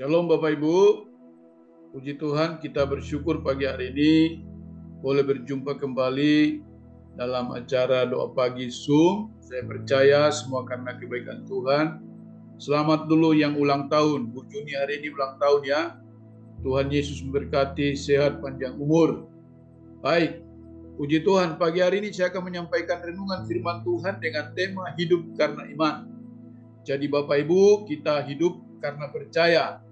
Shalom Bapak Ibu, puji Tuhan kita bersyukur pagi hari ini boleh berjumpa kembali dalam acara doa pagi Zoom. Saya percaya semua karena kebaikan Tuhan. Selamat dulu yang ulang tahun, Bu Juni hari ini ulang tahun ya. Tuhan Yesus memberkati, sehat, panjang umur. Baik, puji Tuhan, pagi hari ini saya akan menyampaikan renungan firman Tuhan dengan tema hidup karena iman. Jadi Bapak Ibu, kita hidup karena percaya,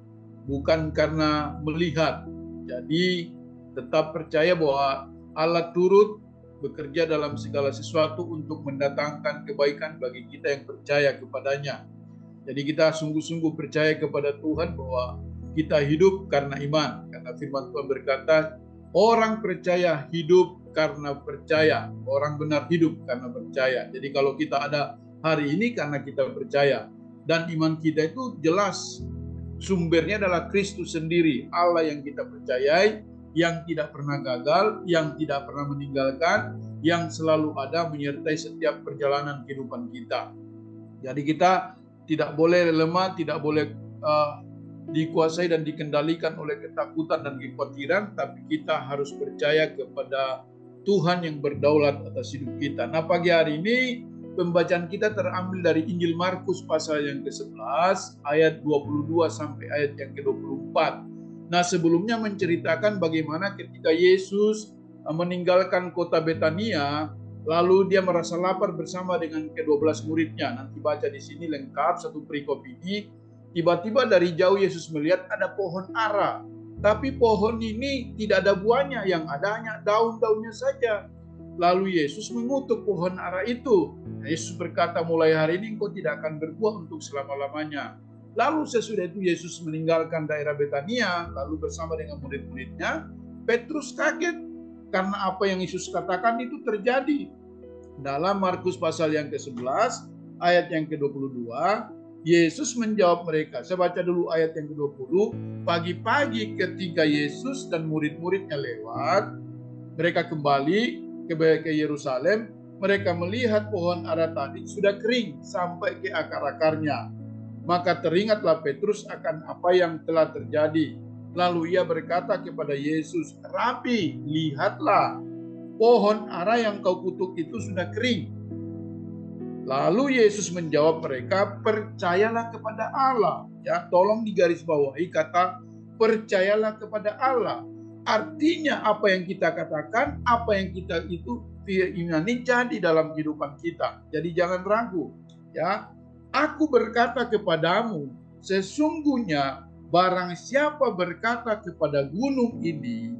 bukan karena melihat. Jadi tetap percaya bahwa Allah turut bekerja dalam segala sesuatu untuk mendatangkan kebaikan bagi kita yang percaya kepadanya. Jadi kita sungguh-sungguh percaya kepada Tuhan bahwa kita hidup karena iman. Karena firman Tuhan berkata, orang percaya hidup karena percaya. Orang benar hidup karena percaya. Jadi kalau kita ada hari ini karena kita percaya. Dan iman kita itu jelas sumbernya adalah Kristus sendiri, Allah yang kita percayai, yang tidak pernah gagal, yang tidak pernah meninggalkan, yang selalu ada menyertai setiap perjalanan kehidupan kita. Jadi kita tidak boleh lemah, tidak boleh dikuasai dan dikendalikan oleh ketakutan dan kekhawatiran, tapi kita harus percaya kepada Tuhan yang berdaulat atas hidup kita. Nah, pagi hari ini pembacaan kita terambil dari Injil Markus pasal yang ke-11 ayat 22 sampai ayat yang ke-24. Nah, sebelumnya menceritakan bagaimana ketika Yesus meninggalkan kota Betania, lalu dia merasa lapar bersama dengan ke-12 muridnya. Nanti baca di sini lengkap satu perikop ini. Tiba-tiba dari jauh Yesus melihat ada pohon ara. Tapi pohon ini tidak ada buahnya, yang ada hanya daun-daunnya saja. Lalu Yesus mengutuk pohon ara itu. Yesus berkata, mulai hari ini engkau tidak akan berbuah untuk selama-lamanya. Lalu sesudah itu Yesus meninggalkan daerah Betania, lalu bersama dengan murid-muridnya. Petrus kaget karena apa yang Yesus katakan itu terjadi. Dalam Markus pasal yang ke-11 ayat yang ke-22, Yesus menjawab mereka. Saya baca dulu ayat yang ke-20. Pagi-pagi ketika Yesus dan murid-muridnya lewat, mereka kembali ke Yerusalem, mereka melihat pohon ara tadi sudah kering sampai ke akar-akarnya. Maka teringatlah Petrus akan apa yang telah terjadi. Lalu ia berkata kepada Yesus, Rabi, lihatlah, pohon ara yang kau kutuk itu sudah kering. Lalu Yesus menjawab mereka, percayalah kepada Allah. Ya, tolong digarisbawahi kata percayalah kepada Allah. Artinya apa yang kita katakan, apa yang kita itu imani jadi dalam kehidupan kita. Jadi jangan ragu. Ya, aku berkata kepadamu, sesungguhnya barang siapa berkata kepada gunung ini,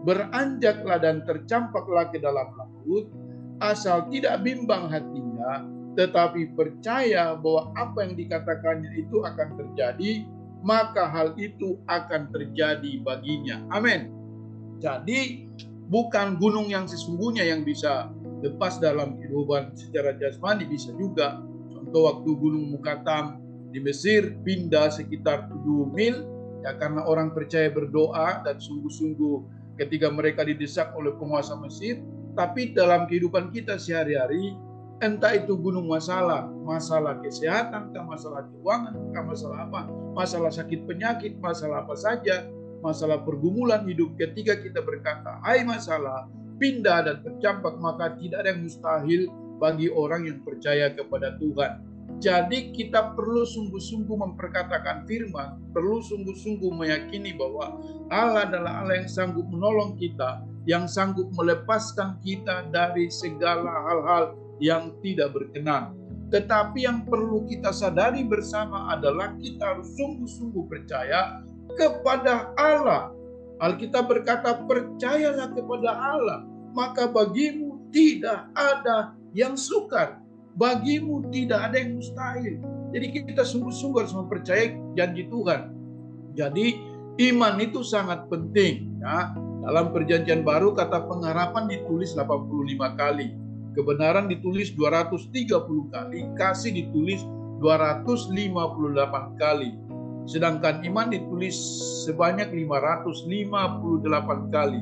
beranjaklah dan tercampaklah ke dalam laut, asal tidak bimbang hatinya, tetapi percaya bahwa apa yang dikatakannya itu akan terjadi, maka hal itu akan terjadi baginya. Amin. Jadi bukan gunung yang sesungguhnya yang bisa lepas dalam kehidupan secara jasmani, bisa juga. Contoh waktu Gunung Mukatam di Mesir pindah sekitar 7 mil, ya karena orang percaya berdoa dan sungguh-sungguh ketika mereka didesak oleh penguasa Mesir. Tapi dalam kehidupan kita sehari-hari, entah itu gunung masalah kesehatan, masalah keuangan, masalah apa, masalah sakit penyakit, masalah apa saja, masalah pergumulan hidup, ketika kita berkata, hai masalah, pindah dan tercampak, maka tidak ada yang mustahil bagi orang yang percaya kepada Tuhan. Jadi kita perlu sungguh-sungguh memperkatakan firman, perlu sungguh-sungguh meyakini bahwa Allah adalah Allah yang sanggup menolong kita, yang sanggup melepaskan kita dari segala hal-hal yang tidak berkenan. Tetapi yang perlu kita sadari bersama adalah kita harus sungguh-sungguh percaya kepada Allah. Alkitab berkata, percayalah kepada Allah, maka bagimu tidak ada yang sukar, bagimu tidak ada yang mustahil. Jadi kita sungguh-sungguh harus mempercayai janji Tuhan. Jadi iman itu sangat penting. Ya. Dalam perjanjian baru kata pengharapan ditulis 85 kali. Kebenaran ditulis 230 kali. Kasih ditulis 258 kali. Sedangkan iman ditulis sebanyak 558 kali.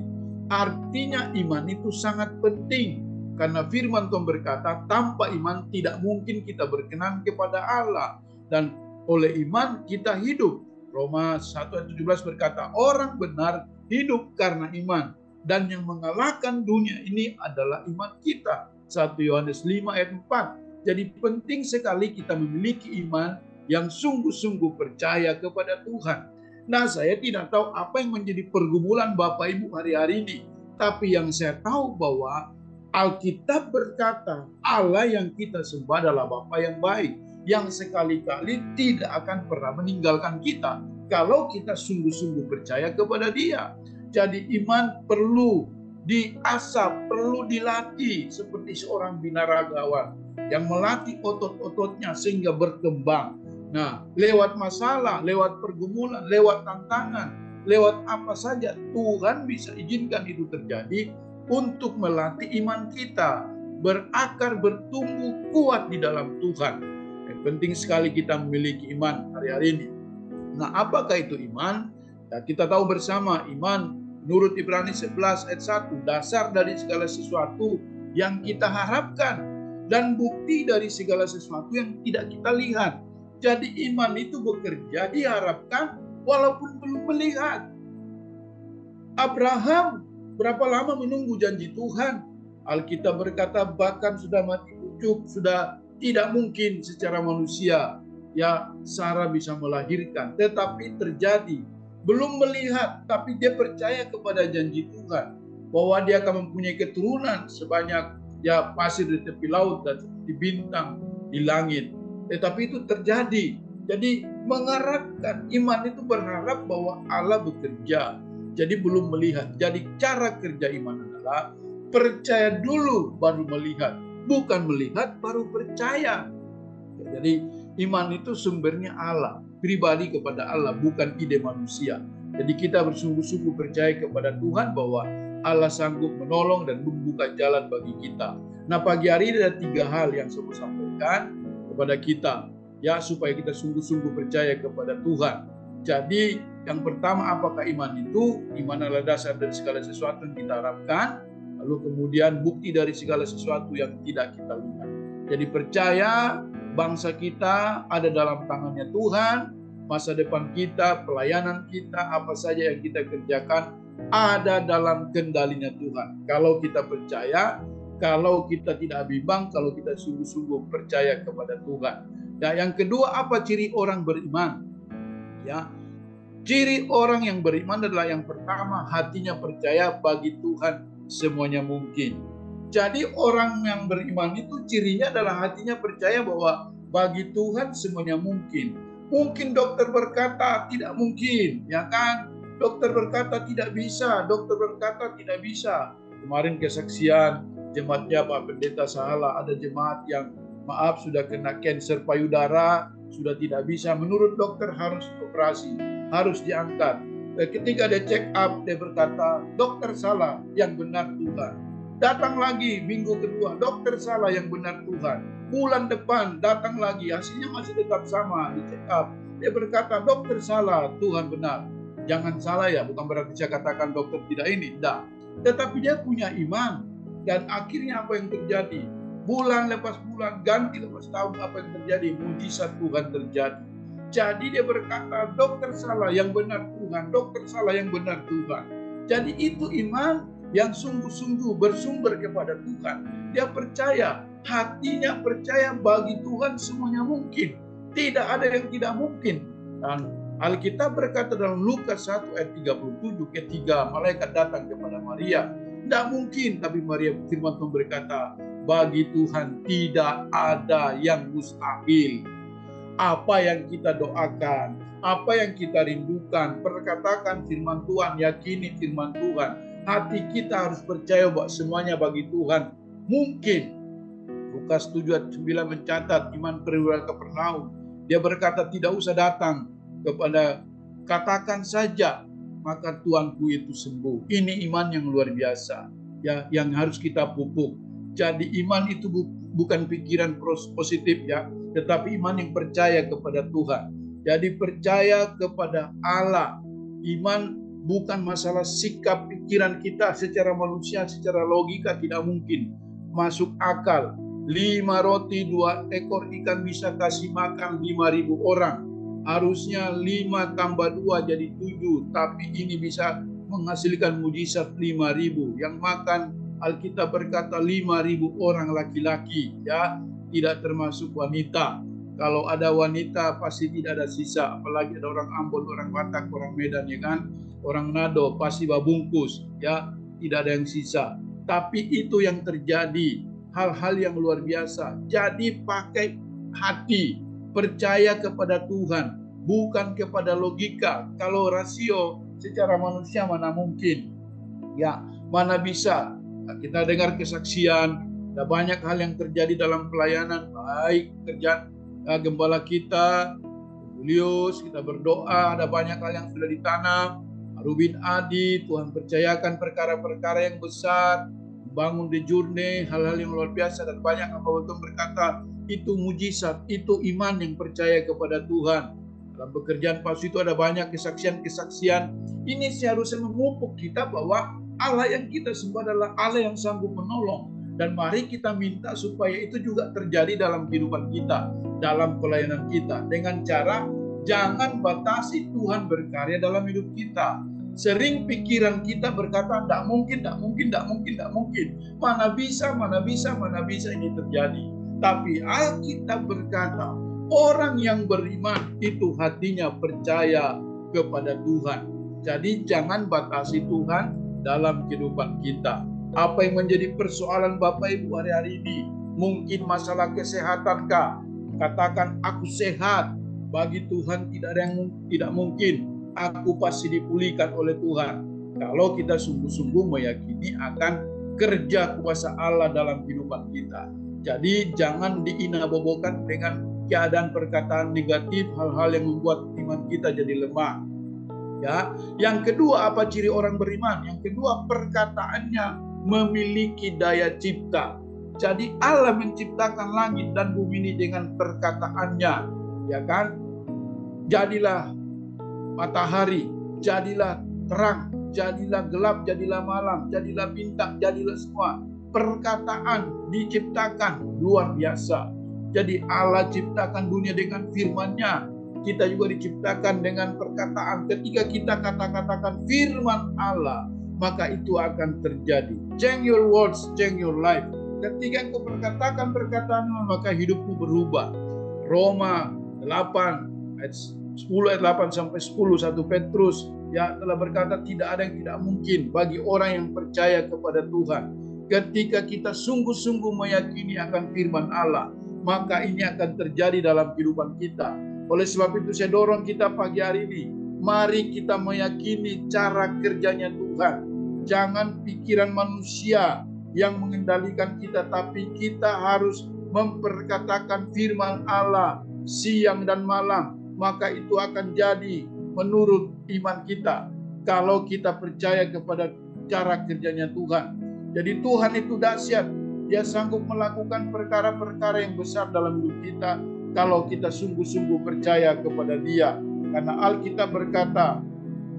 Artinya iman itu sangat penting. Karena firman Tuhan berkata, tanpa iman tidak mungkin kita berkenan kepada Allah. Dan oleh iman kita hidup. Roma 1 ayat 17 berkata, orang benar hidup karena iman. Dan yang mengalahkan dunia ini adalah iman kita. 1 Yohanes 5 ayat 4. Jadi penting sekali kita memiliki iman yang sungguh-sungguh percaya kepada Tuhan. Nah, saya tidak tahu apa yang menjadi pergumulan Bapak Ibu hari-hari ini. Tapi yang saya tahu bahwa Alkitab berkata, Allah yang kita sembah adalah Bapa yang baik, yang sekali-kali tidak akan pernah meninggalkan kita kalau kita sungguh-sungguh percaya kepada Dia. Jadi iman perlu diasah, perlu dilatih seperti seorang binaragawan yang melatih otot-ototnya sehingga berkembang. Nah, lewat masalah, lewat pergumulan, lewat tantangan, lewat apa saja Tuhan bisa izinkan itu terjadi untuk melatih iman kita berakar, bertumbuh kuat di dalam Tuhan. Penting sekali kita memiliki iman hari-hari ini. Nah, apakah itu iman? Ya, kita tahu bersama iman menurut Ibrani 11 ayat 1, dasar dari segala sesuatu yang kita harapkan dan bukti dari segala sesuatu yang tidak kita lihat. Jadi iman itu bekerja diharapkan walaupun belum melihat. Abraham berapa lama menunggu janji Tuhan? Alkitab berkata bahkan sudah mati kucuk, sudah tidak mungkin secara manusia ya Sarah bisa melahirkan, tetapi terjadi. Belum melihat, tapi dia percaya kepada janji Tuhan bahwa dia akan mempunyai keturunan sebanyak ya pasir di tepi laut dan di bintang di langit. Tetapi itu terjadi. Jadi mengharapkan, iman itu berharap bahwa Allah bekerja. Jadi belum melihat. Jadi cara kerja iman adalah percaya dulu baru melihat, bukan melihat baru percaya. Jadi iman itu sumbernya Allah, pribadi kepada Allah, bukan ide manusia. Jadi kita bersungguh-sungguh percaya kepada Tuhan bahwa Allah sanggup menolong dan membuka jalan bagi kita. Nah, pagi hari ini ada 3 hal yang saya mau sampaikan kepada kita, ya, supaya kita sungguh-sungguh percaya kepada Tuhan. Jadi yang pertama, apakah iman itu? Iman adalah dasar dari segala sesuatu yang kita harapkan, lalu kemudian bukti dari segala sesuatu yang tidak kita lihat. Jadi percaya bangsa kita ada dalam tangannya Tuhan, masa depan kita, pelayanan kita, apa saja yang kita kerjakan ada dalam kendalinya Tuhan. Kalau kita percaya, kalau kita tidak bimbang, kalau kita sungguh-sungguh percaya kepada Tuhan. Nah, yang kedua, apa ciri orang beriman? Ya, ciri orang yang beriman adalah yang pertama, hatinya percaya bagi Tuhan semuanya mungkin. Jadi orang yang beriman itu cirinya adalah hatinya percaya bahwa bagi Tuhan semuanya mungkin. Mungkin dokter berkata tidak mungkin, ya kan? Dokter berkata tidak bisa, dokter berkata tidak bisa. Kemarin kesaksian jemaatnya Pak Pendeta Sahala, ada jemaat yang maaf sudah kena kanker payudara, sudah tidak bisa. Menurut dokter harus operasi, harus diangkat. Ketika dia check up, dia berkata, dokter salah, yang benar Tuhan. Datang lagi minggu kedua, dokter salah, yang benar Tuhan. Bulan depan datang lagi, hasilnya masih tetap sama, di check up. Dia berkata, dokter salah, Tuhan benar. Jangan salah ya, bukan berarti saya katakan dokter tidak ini, tidak. Tetapi dia punya iman. Dan akhirnya apa yang terjadi? Bulan lepas bulan, ganti lepas tahun, apa yang terjadi? Mujizat Tuhan terjadi. Jadi dia berkata, dokter salah, yang benar Tuhan. Dokter salah, yang benar Tuhan. Jadi itu iman yang sungguh-sungguh bersumber kepada Tuhan. Dia percaya, hatinya percaya bagi Tuhan semuanya mungkin. Tidak ada yang tidak mungkin. Dan Alkitab berkata dalam Lukas 1 ayat 37, ketika malaikat datang kepada Maria, tidak mungkin, tapi Maria firman Tuhan berkata, bagi Tuhan tidak ada yang mustahil. Apa yang kita doakan, apa yang kita rindukan, perkatakan firman Tuhan, yakini firman Tuhan. Hati kita harus percaya bahwa semuanya bagi Tuhan mungkin. Lukas 7 ayat 9 mencatat iman perwira Kapernaum. Dia berkata tidak usah datang kepada, katakan saja maka Tuanku itu sembuh. Ini iman yang luar biasa, ya, yang harus kita pupuk. Jadi iman itu bukan pikiran positif, ya, tetapi iman yang percaya kepada Tuhan. Jadi percaya kepada Allah. Iman bukan masalah sikap pikiran kita secara manusia, secara logika tidak mungkin masuk akal. 5 roti 2 ekor ikan bisa kasih makan 5.000 orang. harusnya 5 tambah 2 jadi 7, tapi ini bisa menghasilkan mujizat 5.000. Yang makan Alkitab berkata 5.000 orang laki-laki, ya, tidak termasuk wanita. Kalau ada wanita pasti tidak ada sisa, apalagi ada orang Ambon, orang Batak, orang Medan, ya kan, orang Nado pasti babungkus, ya, tidak ada yang sisa. Tapi itu yang terjadi, hal-hal yang luar biasa. Jadi pakai hati, percaya kepada Tuhan, bukan kepada logika. Kalau rasio secara manusia mana mungkin, ya, mana bisa. Kita dengar kesaksian, ada banyak hal yang terjadi dalam pelayanan, baik kerjaan gembala kita Julius, kita berdoa, ada banyak hal yang sudah ditanam. Rubin Adi, Tuhan percayakan perkara-perkara yang besar, bangun di Journey, hal-hal yang luar biasa, dan banyak yang betul berkata itu mujizat, itu iman yang percaya kepada Tuhan. Dalam pekerjaan palsu itu ada banyak kesaksian-kesaksian. Ini seharusnya memupuk kita bahwa Allah yang kita sembah adalah Allah yang sanggup menolong. Dan mari kita minta supaya itu juga terjadi dalam kehidupan kita, dalam pelayanan kita, dengan cara jangan batasi Tuhan berkarya dalam hidup kita. Sering pikiran kita berkata, tidak mungkin, tidak mungkin, tidak mungkin, tidak mungkin. Mana bisa, mana bisa, mana bisa ini terjadi. Tapi Alkitab berkata, orang yang beriman itu hatinya percaya kepada Tuhan. Jadi jangan batasi Tuhan dalam kehidupan kita. Apa yang menjadi persoalan Bapak Ibu hari-hari ini? Mungkin masalah kesehatan kah? Katakan aku sehat. Bagi Tuhan tidak ada yang tidak mungkin. Aku pasti dipulihkan oleh Tuhan. Kalau kita sungguh-sungguh meyakini akan kerja kuasa Allah dalam kehidupan kita. Jadi jangan diinabobokan dengan keadaan perkataan negatif, hal-hal yang membuat iman kita jadi lemah. Ya, yang kedua apa ciri orang beriman? Yang kedua perkataannya memiliki daya cipta. Jadi Allah menciptakan langit dan bumi ini dengan perkataannya, ya kan? Jadilah matahari, jadilah terang, jadilah gelap, jadilah malam, jadilah bintang, jadilah semua. Perkataan diciptakan luar biasa. Jadi Allah ciptakan dunia dengan firman-Nya. Kita juga diciptakan dengan perkataan. Ketika kita kata-katakan firman Allah, maka itu akan terjadi. Change your words, change your life. Ketika engkau berkatakan perkataan, maka hidupmu berubah. Roma 8 ayat 10 ayat 8 sampai 10, 1 Petrus ya telah berkata tidak ada yang tidak mungkin bagi orang yang percaya kepada Tuhan. Ketika kita sungguh-sungguh meyakini akan firman Allah, maka ini akan terjadi dalam kehidupan kita. Oleh sebab itu saya dorong kita pagi hari ini, mari kita meyakini cara kerjanya Tuhan. Jangan pikiran manusia yang mengendalikan kita, tapi kita harus memperkatakan firman Allah siang dan malam. Maka itu akan jadi menurut iman kita. Kalau kita percaya kepada cara kerjanya Tuhan. Jadi Tuhan itu dahsyat. Dia sanggup melakukan perkara-perkara yang besar dalam hidup kita kalau kita sungguh-sungguh percaya kepada Dia. Karena Alkitab berkata,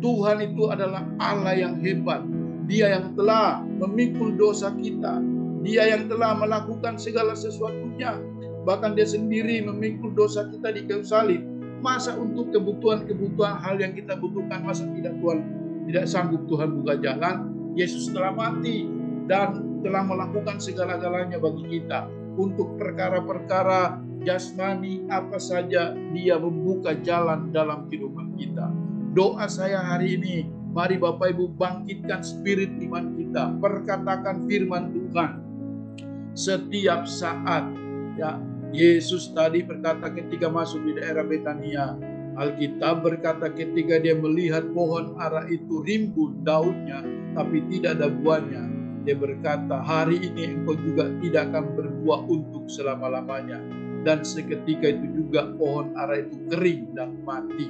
Tuhan itu adalah Allah yang hebat. Dia yang telah memikul dosa kita. Dia yang telah melakukan segala sesuatunya. Bahkan Dia sendiri memikul dosa kita di kayu salib. Masa untuk kebutuhan-kebutuhan hal yang kita butuhkan, masa tidak sanggup Tuhan buka jalan? Yesus telah mati dan telah melakukan segala-galanya bagi kita. Untuk perkara-perkara jasmani apa saja, Dia membuka jalan dalam kehidupan kita. Doa saya hari ini, mari Bapak Ibu bangkitkan spirit iman kita. Perkatakan firman Tuhan setiap saat. Ya, Yesus tadi berkata ketika masuk di daerah Betania, Alkitab berkata ketika Dia melihat pohon ara itu rimbun daunnya, tapi tidak ada buahnya, Dia berkata, hari ini engkau juga tidak akan berbuah untuk selama-lamanya. Dan seketika itu juga pohon ara itu kering dan mati.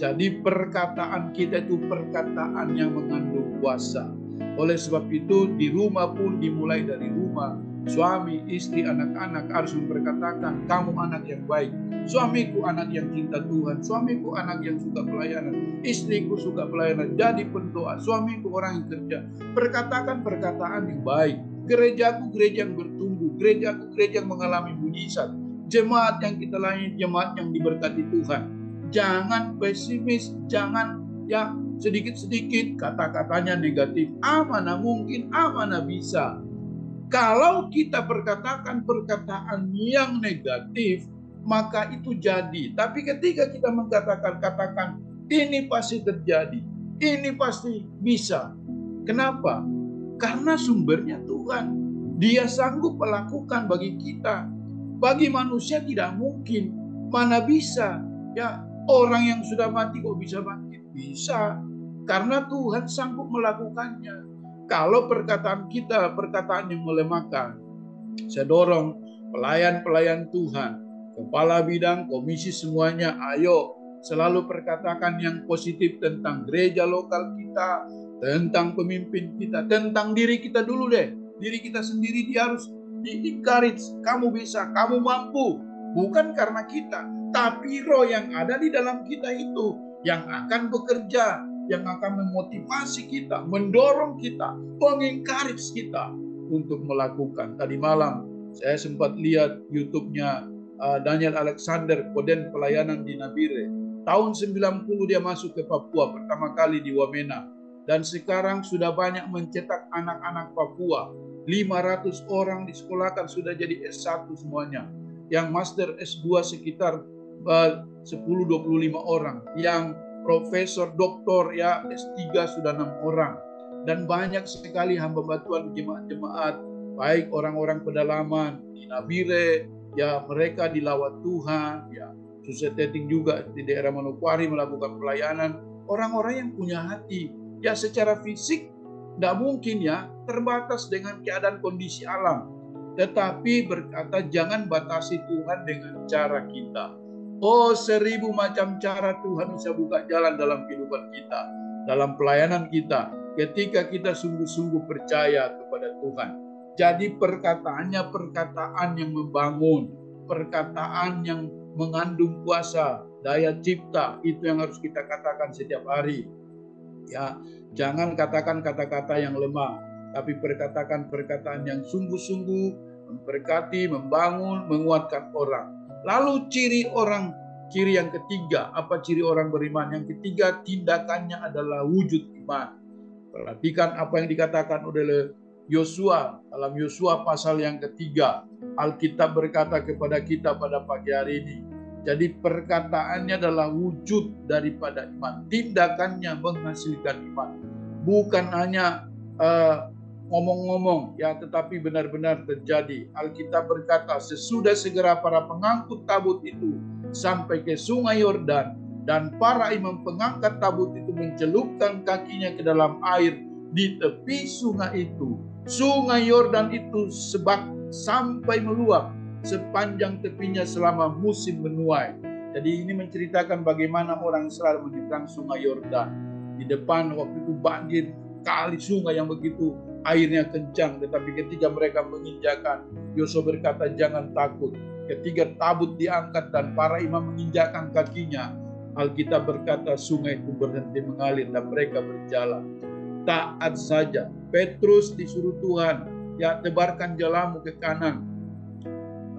Jadi perkataan kita itu perkataan yang mengandung kuasa. Oleh sebab itu di rumah pun dimulai dari rumah. Suami, istri, anak-anak harus memperkatakan, kamu anak yang baik. Suamiku anak yang cinta Tuhan. Suamiku anak yang suka pelayanan. Istriku suka pelayanan. Jadi pendoa. Suamiku orang yang kerja. Perkatakan perkataan yang baik. Gerejaku gereja yang bertumbuh. Gerejaku gereja yang mengalami mujizat. Jemaat yang kita layani, jemaat yang diberkati Tuhan. jangan pesimis, jangan ya sedikit-sedikit kata-katanya negatif. Mana mungkin, mana bisa. Kalau kita perkatakan perkataan yang negatif, maka itu jadi. Tapi ketika kita katakan ini pasti terjadi, ini pasti bisa. Kenapa? Karena sumbernya Tuhan. Dia sanggup melakukan bagi kita. Bagi manusia tidak mungkin. Mana bisa? Ya, orang yang sudah mati kok bisa bangkit? Bisa. Karena Tuhan sanggup melakukannya. Kalau perkataan kita, perkataan yang melemahkan, saya dorong pelayan-pelayan Tuhan, kepala bidang, komisi semuanya, ayo selalu perkatakan yang positif tentang gereja lokal kita, tentang pemimpin kita, tentang diri kita dulu deh. Diri kita sendiri dia harus di-encourage. Kamu bisa, kamu mampu. Bukan karena kita, tapi roh yang ada di dalam kita itu yang akan bekerja, yang akan memotivasi kita, mendorong kita, mengencourage kita untuk melakukan. Tadi malam saya sempat lihat YouTube-nya Daniel Alexander, Koden Pelayanan di Nabire. Tahun 90 dia masuk ke Papua, pertama kali di Wamena. Dan sekarang sudah banyak mencetak anak-anak Papua. 500 orang disekolahkan, sudah jadi S1 semuanya. Yang master S2 sekitar 10-25 orang. Yang profesor, doktor, ya S3 sudah 6 orang. Dan banyak sekali hamba bantuan jemaat-jemaat, baik orang-orang pedalaman di Nabire, ya mereka dilawat Tuhan, ya Suseteting juga di daerah Manokwari melakukan pelayanan. Orang-orang yang punya hati, ya secara fisik tidak mungkin ya, terbatas dengan keadaan kondisi alam. Tetapi berkata jangan batasi Tuhan dengan cara kita. Oh, 1000 macam cara Tuhan bisa buka jalan dalam kehidupan kita, dalam pelayanan kita, ketika kita sungguh-sungguh percaya kepada Tuhan. Jadi perkataannya perkataan yang membangun, perkataan yang mengandung kuasa, daya cipta, itu yang harus kita katakan setiap hari. Ya, jangan katakan kata-kata yang lemah, tapi perkatakan perkataan yang sungguh-sungguh memberkati, membangun, menguatkan orang. Lalu ciri yang ketiga, apa ciri orang beriman? Yang ketiga, tindakannya adalah wujud iman. Perhatikan apa yang dikatakan oleh Yosua dalam Yosua pasal yang ketiga. Alkitab berkata kepada kita pada pagi hari ini. Jadi perkataannya adalah wujud daripada iman. Tindakannya menghasilkan iman. Bukan hanya ngomong-ngomong, ya, tetapi benar-benar terjadi. Alkitab berkata, sesudah segera para pengangkut tabut itu sampai ke sungai Yordan, dan para imam pengangkat tabut itu mencelupkan kakinya ke dalam air di tepi sungai itu. Sungai Yordan itu sampai meluap sepanjang tepinya selama musim menuai. Jadi ini menceritakan bagaimana orang Israel menyeberang sungai Yordan. Di depan waktu itu banjir, kali sungai yang begitu airnya kencang, tetapi ketika mereka menginjakan, Yosua berkata jangan takut. Ketika tabut diangkat dan para imam menginjakan kakinya, Alkitab berkata sungai itu berhenti mengalir dan mereka berjalan. Taat saja. Petrus disuruh Tuhan, ya tebarkan jalamu ke kanan.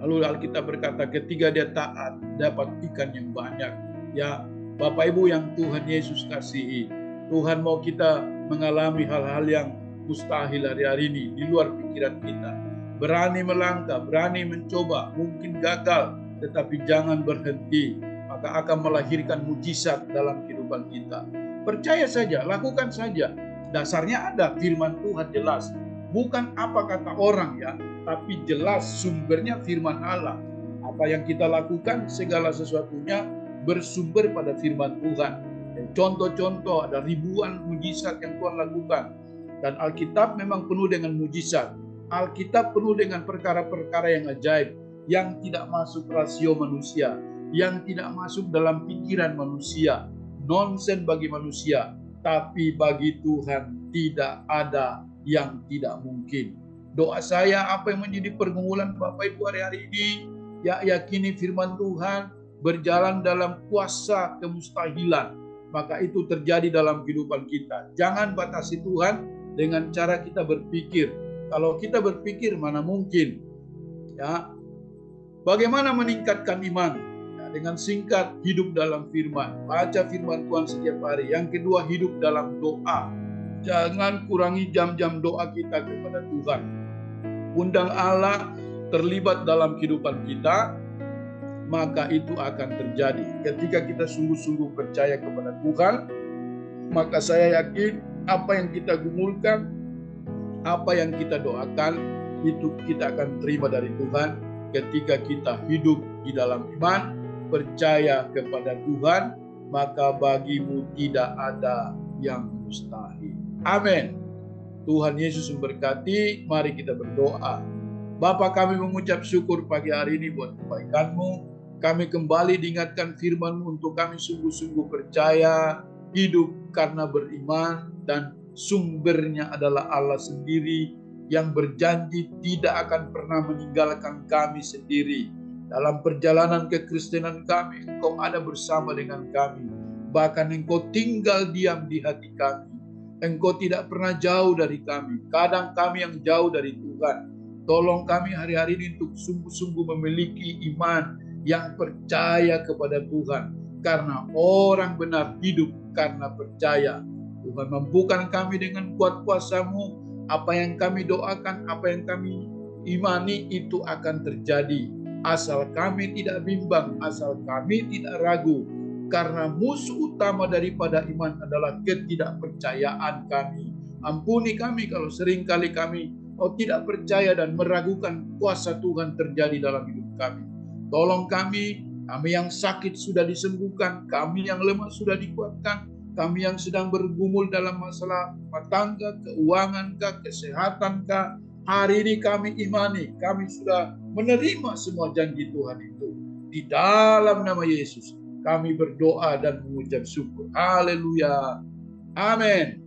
Lalu Alkitab berkata ketika dia taat, dapat ikan yang banyak. Ya, Bapak Ibu yang Tuhan Yesus kasihi, Tuhan mau kita mengalami hal-hal yang mustahil hari-hari ini, di luar pikiran kita. Berani melangkah, berani mencoba, mungkin gagal, tetapi jangan berhenti, maka akan melahirkan mujizat dalam kehidupan kita. Percaya saja, lakukan saja. Dasarnya ada firman Tuhan jelas. Bukan apa kata orang ya, tapi jelas sumbernya firman Allah. Apa yang kita lakukan, segala sesuatunya bersumber pada firman Tuhan. Dan contoh-contoh, ada ribuan mujizat yang Tuhan lakukan. Dan Alkitab memang penuh dengan mujizat. Alkitab penuh dengan perkara-perkara yang ajaib, yang tidak masuk rasio manusia, yang tidak masuk dalam pikiran manusia, nonsen bagi manusia, tapi bagi Tuhan tidak ada yang tidak mungkin. Doa saya, apa yang menjadi pergumulan Bapak Ibu hari-hari ini, ya yakini firman Tuhan, berjalan dalam kuasa kemustahilan, maka itu terjadi dalam kehidupan kita. Jangan batasi Tuhan dengan cara kita berpikir. Kalau kita berpikir mana mungkin, ya. Bagaimana meningkatkan iman? Ya, dengan singkat, hidup dalam firman. Baca firman Tuhan setiap hari. Yang kedua, hidup dalam doa. Jangan kurangi jam-jam doa kita kepada Tuhan. Undang Allah terlibat dalam kehidupan kita, maka itu akan terjadi. Ketika kita sungguh-sungguh percaya kepada Tuhan, maka saya yakin apa yang kita gumulkan, apa yang kita doakan, itu kita akan terima dari Tuhan ketika kita hidup di dalam iman, percaya kepada Tuhan, maka bagimu tidak ada yang mustahil. Amin. Tuhan Yesus memberkati. Mari kita berdoa. Bapa, kami mengucap syukur pagi hari ini buat kebaikan-Mu. Kami kembali diingatkan firman-Mu untuk kami sungguh-sungguh percaya, hidup karena beriman, dan sumbernya adalah Allah sendiri yang berjanji tidak akan pernah meninggalkan kami sendiri. Dalam perjalanan kekristenan kami, Engkau ada bersama dengan kami. Bahkan Engkau tinggal diam di hati kami. Engkau tidak pernah jauh dari kami. Kadang kami yang jauh dari Tuhan. Tolong kami hari-hari ini untuk sungguh-sungguh memiliki iman yang percaya kepada Tuhan. Karena orang benar hidup karena percaya. Tuhan, mampukan kami dengan kuat kuasa-Mu. Apa yang kami doakan, apa yang kami imani itu akan terjadi. Asal kami tidak bimbang, asal kami tidak ragu. Karena musuh utama daripada iman adalah ketidakpercayaan kami. Ampuni kami kalau seringkali kami tidak percaya dan meragukan kuasa Tuhan terjadi dalam hidup kami. Tolong kami yang sakit sudah disembuhkan, kami yang lemah sudah dikuatkan, kami yang sedang bergumul dalam masalah rumah tangga, keuangan, kesehatan, hari ini kami imani, kami sudah menerima semua janji Tuhan itu. Di dalam nama Yesus, kami berdoa dan mengucap syukur. Haleluya. Amin.